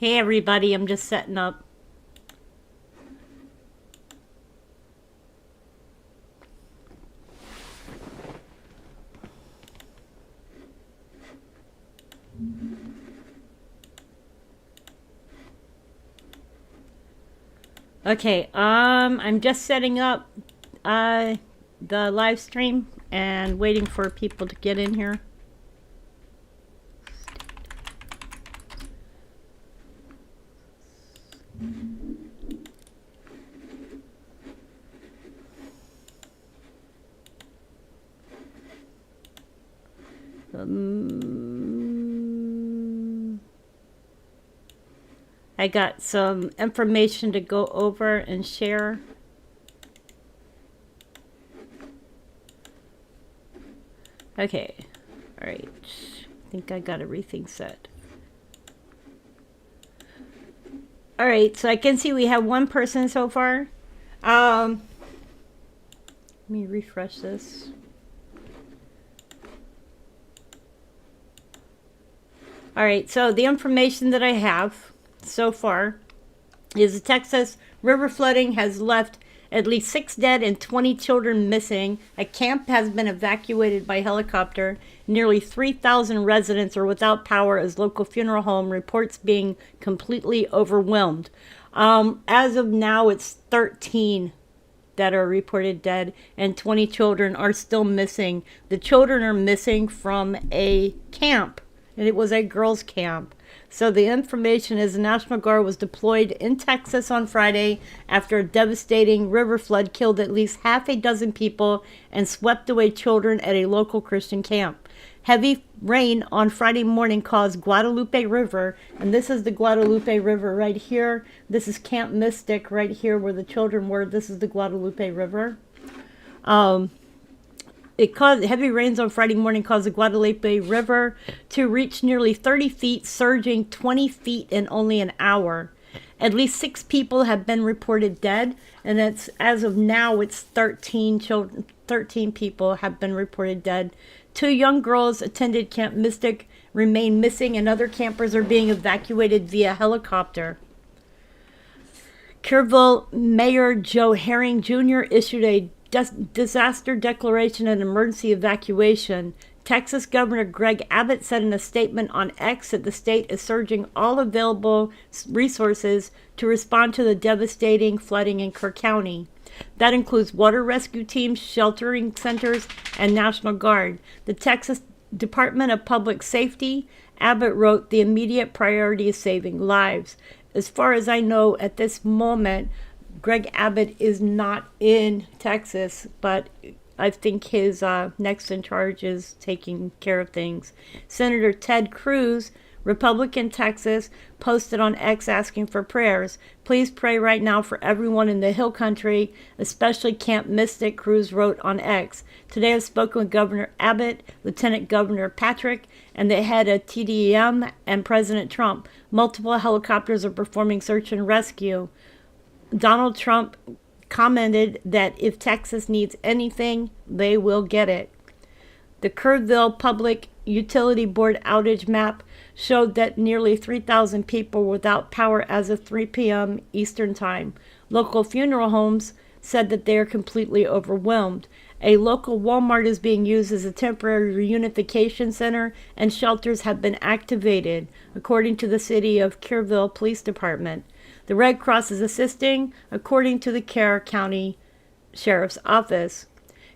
Hey everybody, I'm just setting up. Okay, I'm just setting up the live stream and waiting for people to get in here. I got some information to go over and share. Okay, all right. I think I got everything set. All right, so I can see we have one person so far. Let me refresh this. All right, so the information that I have so far is the Texas river flooding has left at least 6 dead and 20 children missing. A camp has been evacuated by helicopter. Nearly 3,000 residents are without power as local funeral home reports being completely overwhelmed. As of now, it's 13 that are reported dead and 20 children are still missing. The children are missing from a camp, and it was a girls' camp. So the information is the National Guard was deployed in Texas on Friday after a devastating river flood killed at least half a dozen people and swept away children at a local Christian camp. Heavy rain on Friday morning caused Guadalupe River, and this is the Guadalupe River right here. This is Camp Mystic right here where the children were. This is the Guadalupe River. It caused heavy rains on Friday morning caused the Guadalupe River to reach nearly 30 feet, surging 20 feet in only an hour. At least 6 people have been reported dead, and it's as of now it's 13 children. 13 people have been reported dead. 2 young girls attended Camp Mystic remain missing, and other campers are being evacuated via helicopter. Kerrville Mayor Joe Herring Jr. issued a disaster declaration and emergency evacuation. Texas Governor Greg Abbott said in a statement on X that the state is surging all available resources to respond to the devastating flooding in Kerr County. That includes water rescue teams, sheltering centers, and National Guard. The Texas Department of Public Safety, Abbott wrote, the immediate priority is saving lives. As far as I know at this moment, Greg Abbott is not in Texas, but I think his next in charge is taking care of things. Senator Ted Cruz, Republican Texas, posted on X asking for prayers. Please pray right now for everyone in the Hill Country, especially Camp Mystic, Cruz wrote on X. Today I've spoken with Governor Abbott, Lieutenant Governor Patrick, and the head of TDM and President Trump. Multiple helicopters are performing search and rescue. Donald Trump commented that if Texas needs anything, they will get it. The Kerrville Public Utility Board outage map showed that nearly 3,000 people were without power as of 3 p.m. Eastern Time. Local funeral homes said that they are completely overwhelmed. A local Walmart is being used as a temporary reunification center, and shelters have been activated, according to the City of Kerrville Police Department. The Red Cross is assisting, according to the Kerr County Sheriff's Office.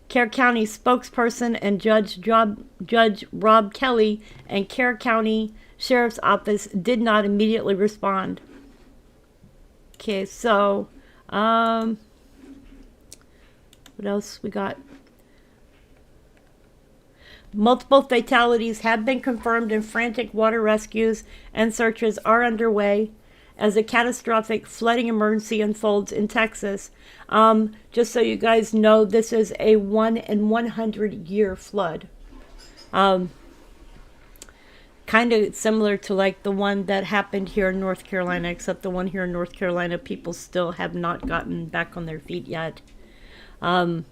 Kerr County spokesperson and Judge Rob Kelly and Kerr County Sheriff's Office did not immediately respond. Okay, so what else we got? Multiple fatalities have been confirmed, and frantic water rescues and searches are underway as a catastrophic flooding emergency unfolds in Texas. Just so you guys know, this is a 1 in 100 year flood. Kind of similar to like the one that happened here in North Carolina, except the one here in North Carolina, people still have not gotten back on their feet yet. And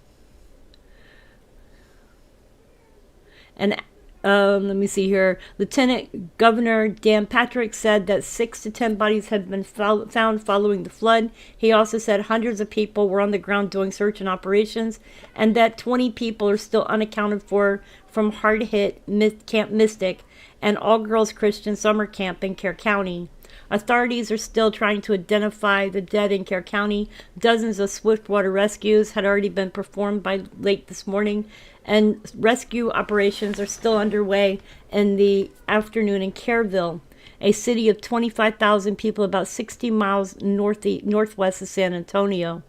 Let me see here. Lieutenant Governor Dan Patrick said that 6 to 10 bodies had been found following the flood. He also said hundreds of people were on the ground doing search and operations, and that 20 people are still unaccounted for from hard-hit Camp Mystic, an all-girls Christian summer camp in Kerr County. Authorities are still trying to identify the dead in Kerr County. Dozens of swiftwater rescues had already been performed by late this morning, and rescue operations are still underway in the afternoon in Kerrville, a city of 25,000 people about 60 miles northwest of San Antonio.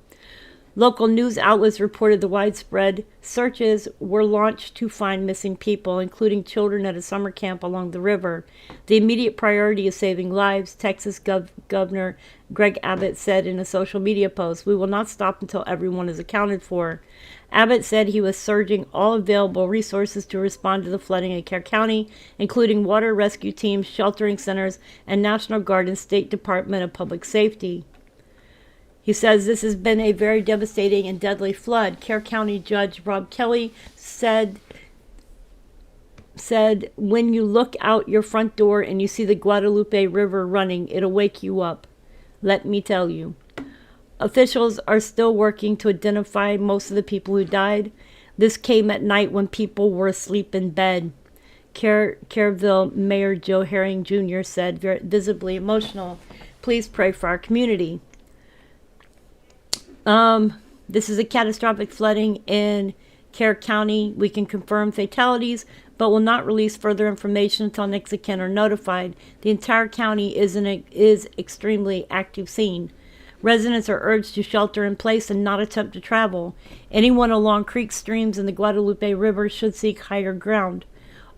Local news outlets reported the widespread searches were launched to find missing people, including children at a summer camp along the river. The immediate priority is saving lives, Texas Governor Greg Abbott said in a social media post. We will not stop until everyone is accounted for. Abbott said he was surging all available resources to respond to the flooding in Kerr County, including water rescue teams, sheltering centers, and National Guard and State Department of Public Safety. He says this has been a very devastating and deadly flood. Kerr County Judge Rob Kelly said, when you look out your front door and you see the Guadalupe River running, it'll wake you up. Let me tell you. Officials are still working to identify most of the people who died. This came at night when people were asleep in bed. Kerrville Mayor Joe Herring Jr. said, very visibly emotional, please pray for our community. This is a catastrophic flooding in Kerr County. We can confirm fatalities, but will not release further information until next of kin are notified. The entire county is extremely active scene. Residents are urged to shelter in place and not attempt to travel. Anyone along creeks, streams, and the Guadalupe River should seek higher ground.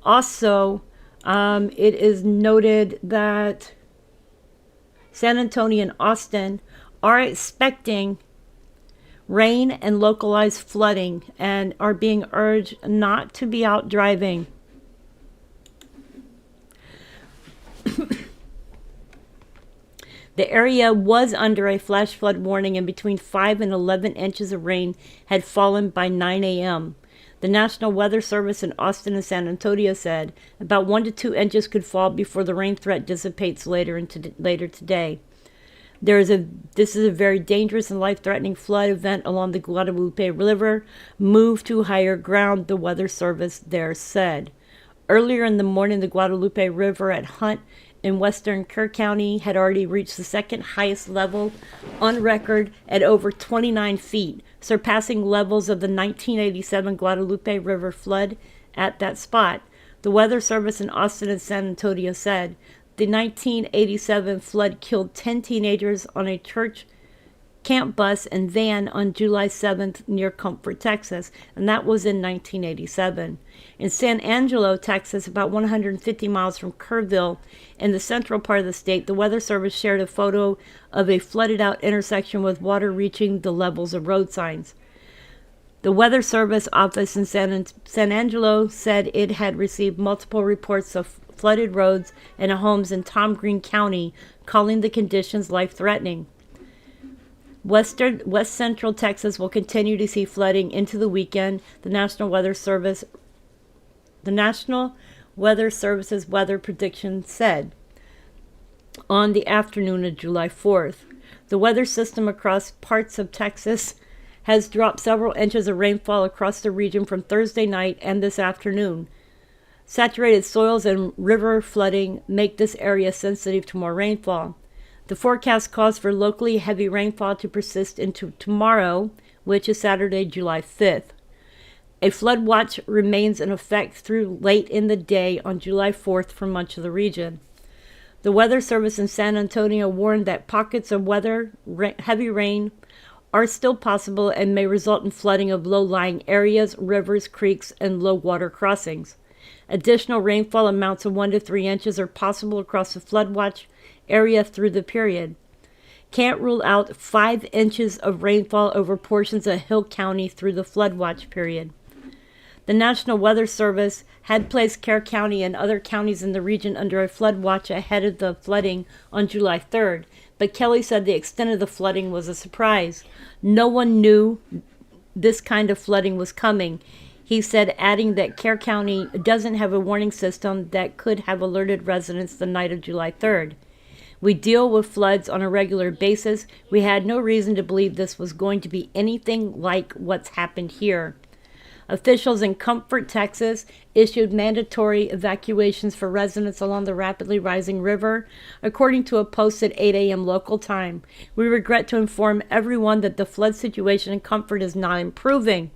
Also, it is noted that San Antonio and Austin are expecting rain and localized flooding and are being urged not to be out driving. The area was under a flash flood warning, and between 5 and 11 inches of rain had fallen by 9 a.m. The National Weather Service in Austin and San Antonio said about 1 to 2 inches could fall before the rain threat dissipates later today. This is a very dangerous and life-threatening flood event along the Guadalupe River. Move to higher ground, the Weather Service there said. Earlier in the morning, the Guadalupe River at Hunt in western Kerr County had already reached the second highest level on record at over 29 feet, surpassing levels of the 1987 Guadalupe River flood at that spot. The Weather Service in Austin and San Antonio said the 1987 flood killed 10 teenagers on a church camp bus and van on July 7th near Comfort, Texas, and that was in 1987. In San Angelo, Texas, about 150 miles from Kerrville, in the central part of the state, the Weather Service shared a photo of a flooded-out intersection with water reaching the levels of road signs. The Weather Service office in San Angelo said it had received multiple reports of flooded roads and homes in Tom Green County, calling the conditions life-threatening. West Central Texas will continue to see flooding into the weekend, the National Weather Service's weather prediction said on the afternoon of July 4th. The weather system across parts of Texas has dropped several inches of rainfall across the region from Thursday night and this afternoon. Saturated soils and river flooding make this area sensitive to more rainfall. The forecast calls for locally heavy rainfall to persist into tomorrow, which is Saturday, July 5th. A flood watch remains in effect through late in the day on July 4th for much of the region. The Weather Service in San Antonio warned that pockets of heavy rain are still possible and may result in flooding of low-lying areas, rivers, creeks, and low-water crossings. Additional rainfall amounts of 1 to 3 inches are possible across the flood watch area through the period. Can't rule out 5 inches of rainfall over portions of Hill County through the flood watch period. The National Weather Service had placed Kerr County and other counties in the region under a flood watch ahead of the flooding on July 3rd, but Kelly said the extent of the flooding was a surprise. No one knew this kind of flooding was coming. He said, adding that Kerr County doesn't have a warning system that could have alerted residents the night of July 3rd. We deal with floods on a regular basis. We had no reason to believe this was going to be anything like what's happened here. Officials in Comfort, Texas, issued mandatory evacuations for residents along the rapidly rising river, according to a post at 8 a.m. local time. We regret to inform everyone that the flood situation in Comfort is not improving,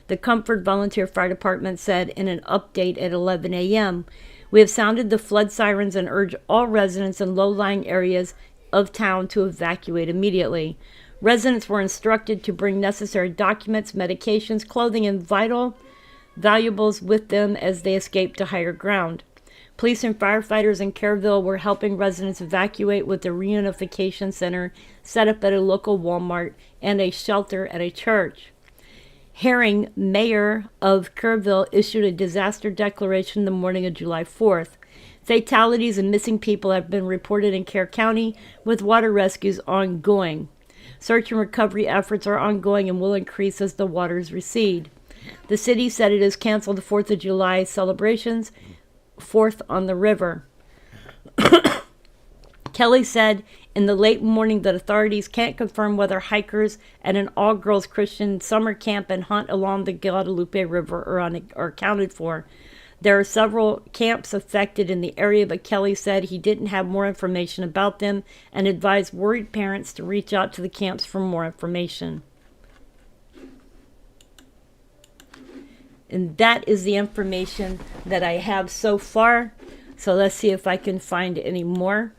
the Comfort Volunteer Fire Department said in an update at 11 a.m. We have sounded the flood sirens and urge all residents in low-lying areas of town to evacuate immediately. Residents were instructed to bring necessary documents, medications, clothing, and vital valuables with them as they escaped to higher ground. Police and firefighters in Kerrville were helping residents evacuate with a reunification center set up at a local Walmart and a shelter at a church. Herring, mayor of Kerrville, issued a disaster declaration the morning of July 4th. Fatalities and missing people have been reported in Kerr County, with water rescues ongoing. Search and recovery efforts are ongoing and will increase as the waters recede. The city said it has canceled the 4th of July celebrations, 4th on the river. Kelly said in the late morning that authorities can't confirm whether hikers at an all-girls Christian summer camp and hunt along the Guadalupe River are accounted for. There are several camps affected in the area, but Kelly said he didn't have more information about them and advised worried parents to reach out to the camps for more information. And that is the information that I have so far. So let's see if I can find any more.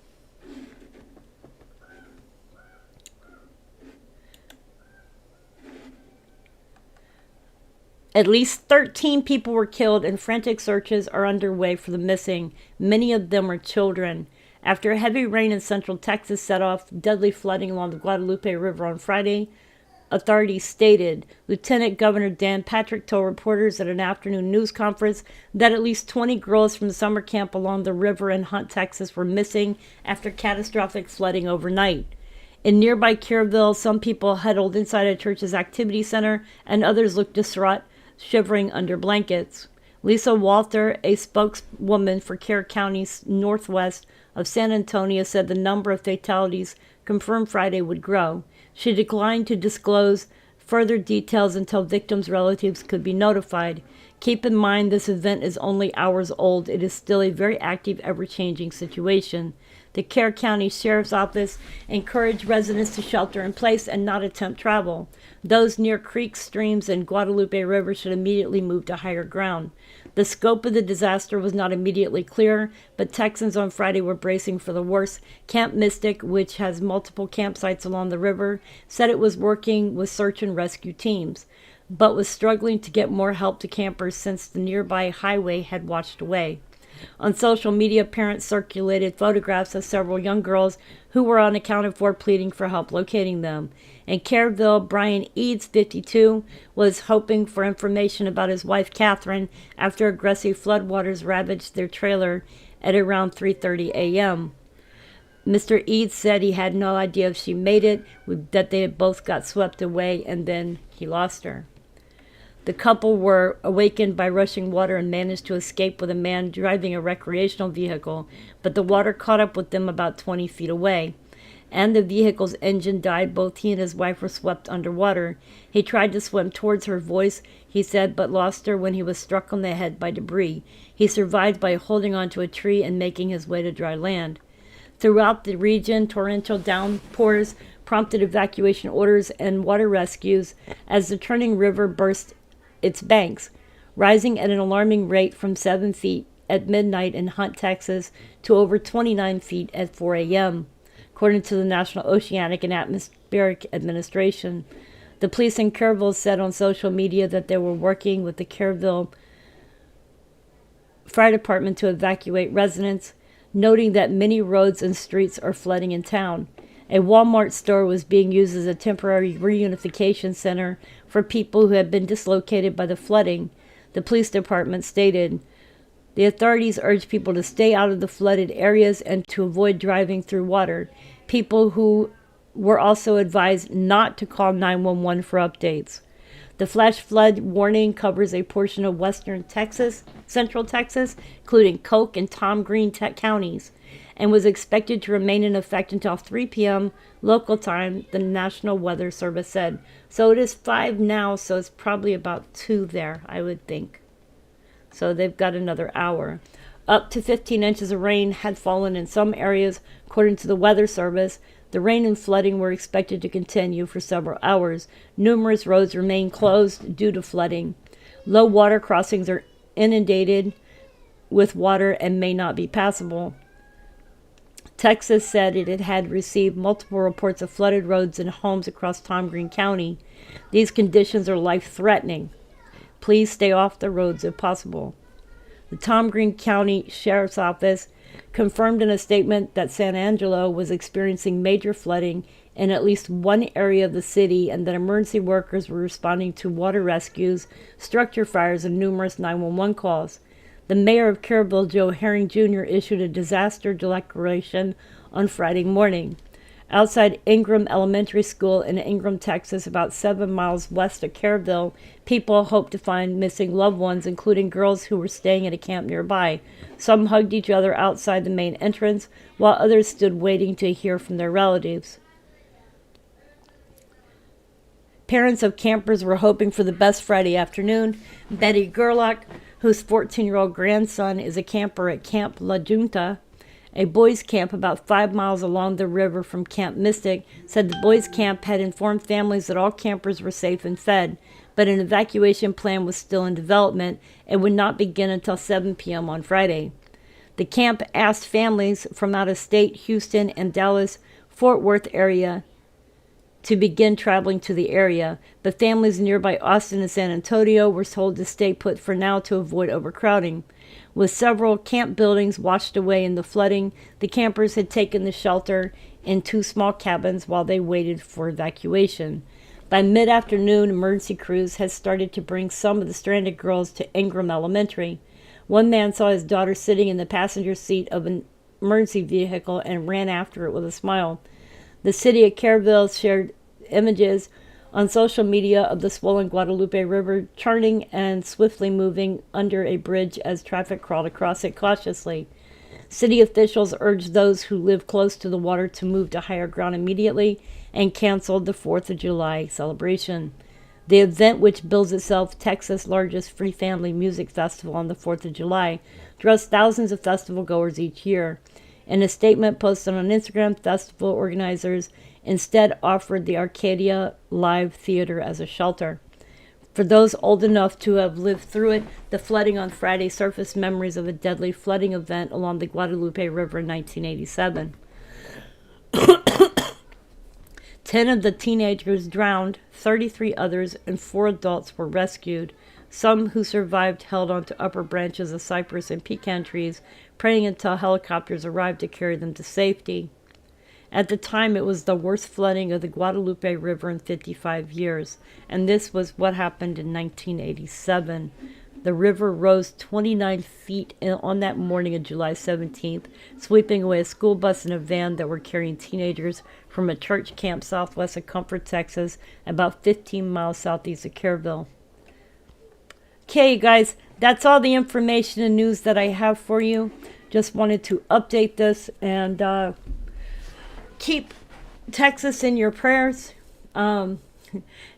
At least 13 people were killed and frantic searches are underway for the missing. Many of them are children. After heavy rain in central Texas set off deadly flooding along the Guadalupe River on Friday, authorities stated. Lieutenant Governor Dan Patrick told reporters at an afternoon news conference that at least 20 girls from the summer camp along the river in Hunt, Texas were missing after catastrophic flooding overnight. In nearby Kerrville, some people huddled inside a church's activity center and others looked distraught, shivering under blankets. Lisa Walter, a spokeswoman for Kerr County northwest of San Antonio, said the number of fatalities confirmed Friday would grow. She declined to disclose further details until victims' relatives could be notified. Keep in mind this event is only hours old. It is still a very active, ever-changing situation. The Kerr County Sheriff's Office encouraged residents to shelter in place and not attempt travel. Those near creeks, streams, and Guadalupe River should immediately move to higher ground. The scope of the disaster was not immediately clear, but Texans on Friday were bracing for the worst. Camp Mystic, which has multiple campsites along the river, said it was working with search and rescue teams, but was struggling to get more help to campers since the nearby highway had washed away. On social media, parents circulated photographs of several young girls who were unaccounted for, pleading for help locating them. In Kerrville, Brian Eads, 52, was hoping for information about his wife, Catherine, after aggressive floodwaters ravaged their trailer at around 3:30 a.m. Mr. Eads said he had no idea if she made it, that they had both got swept away, and then he lost her. The couple were awakened by rushing water and managed to escape with a man driving a recreational vehicle, but the water caught up with them about 20 feet away, and the vehicle's engine died. Both he and his wife were swept underwater. He tried to swim towards her, he said, but lost her when he was struck on the head by debris. He survived by holding onto a tree and making his way to dry land. Throughout the region, torrential downpours prompted evacuation orders and water rescues as the turning river burst its banks, rising at an alarming rate from 7 feet at midnight in Hunt, Texas, to over 29 feet at 4 a.m., according to the National Oceanic and Atmospheric Administration. The police in Kerrville said on social media that they were working with the Kerrville Fire Department to evacuate residents, noting that many roads and streets are flooding in town. A Walmart store was being used as a temporary reunification center for people who had been dislocated by the flooding, the police department stated. The authorities urged people to stay out of the flooded areas and to avoid driving through water. People who were also advised not to call 911 for updates. The flash flood warning covers a portion of western Texas, central Texas, including Coke and Tom Green counties, and was expected to remain in effect until 3 p.m. local time, the National Weather Service said. So it is 5 now, so it's probably about 2 there, I would think. So they've got another hour. Up to 15 inches of rain had fallen in some areas, according to the Weather Service. The rain and flooding were expected to continue for several hours. Numerous roads remain closed due to flooding. Low water crossings are inundated with water and may not be passable. Texas said it had received multiple reports of flooded roads and homes across Tom Green County. These conditions are life-threatening. Please stay off the roads if possible. The Tom Green County Sheriff's Office confirmed in a statement that San Angelo was experiencing major flooding in at least one area of the city and that emergency workers were responding to water rescues, structure fires, and numerous 911 calls. The mayor of Kerrville, Joe Herring Jr., issued a disaster declaration on Friday morning. Outside Ingram Elementary School in Ingram, Texas, about 7 miles west of Kerrville, people hoped to find missing loved ones, including girls who were staying at a camp nearby. Some hugged each other outside the main entrance, while others stood waiting to hear from their relatives. Parents of campers were hoping for the best Friday afternoon. Betty Gerlach, whose 14-year-old grandson is a camper at Camp La Junta, a boys' camp about 5 miles along the river from Camp Mystic, said the boys' camp had informed families that all campers were safe and fed, but an evacuation plan was still in development and would not begin until 7 p.m. on Friday. The camp asked families from out of state, Houston and Dallas, Fort Worth area to begin traveling to the area, but families nearby Austin and San Antonio were told to stay put for now to avoid overcrowding. With several camp buildings washed away in the flooding, the campers had taken the shelter in 2 small cabins while they waited for evacuation. By mid-afternoon, emergency crews had started to bring some of the stranded girls to Ingram Elementary. One man saw his daughter sitting in the passenger seat of an emergency vehicle and ran after it with a smile. The city of Kerrville shared images on social media of the swollen Guadalupe River churning and swiftly moving under a bridge as traffic crawled across it cautiously. City officials urged those who live close to the water to move to higher ground immediately and canceled the 4th of July celebration. The event, which bills itself Texas' largest free family music festival on the 4th of July, draws thousands of festival goers each year. In a statement posted on Instagram, festival organizers instead offered the Arcadia Live Theater as a shelter. For those old enough to have lived through it, the flooding on Friday surfaced memories of a deadly flooding event along the Guadalupe River in 1987. 10 of the teenagers drowned, 33 others, and 4 adults were rescued. Some who survived held onto upper branches of cypress and pecan trees, praying until helicopters arrived to carry them to safety. At the time, it was the worst flooding of the Guadalupe River in 55 years, and this was what happened in 1987. The river rose 29 feet on that morning of July 17th, sweeping away a school bus and a van that were carrying teenagers from a church camp southwest of Comfort, Texas, about 15 miles southeast of Kerrville. Okay, guys, that's all the information and news that I have for you. Just wanted to update this and keep Texas in your prayers.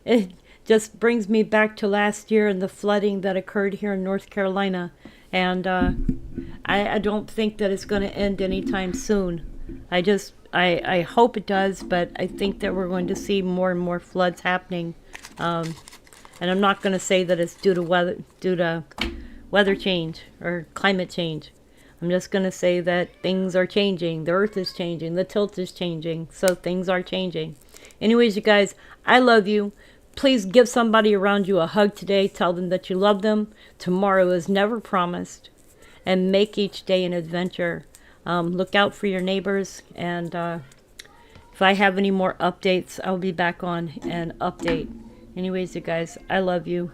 It just brings me back to last year and the flooding that occurred here in North Carolina. And I don't think that it's going to end anytime soon. I hope it does, but I think that we're going to see more and more floods happening. And I'm not going to say that it's due to weather change or climate change. I'm just going to say that things are changing. The earth is changing. The tilt is changing. So things are changing. Anyways, you guys, I love you. Please give somebody around you a hug today. Tell them that you love them. Tomorrow is never promised. And make each day an adventure. Look out for your neighbors. And if I have any more updates, I'll be back on and update. Anyways, you guys, I love you.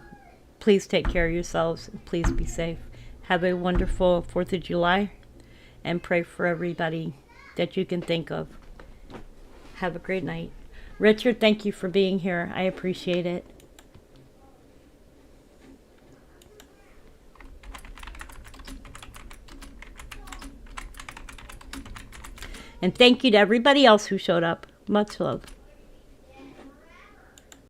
Please take care of yourselves. Please be safe. Have a wonderful 4th of July. And pray for everybody that you can think of. Have a great night. Richard, thank you for being here. I appreciate it. And thank you to everybody else who showed up. Much love.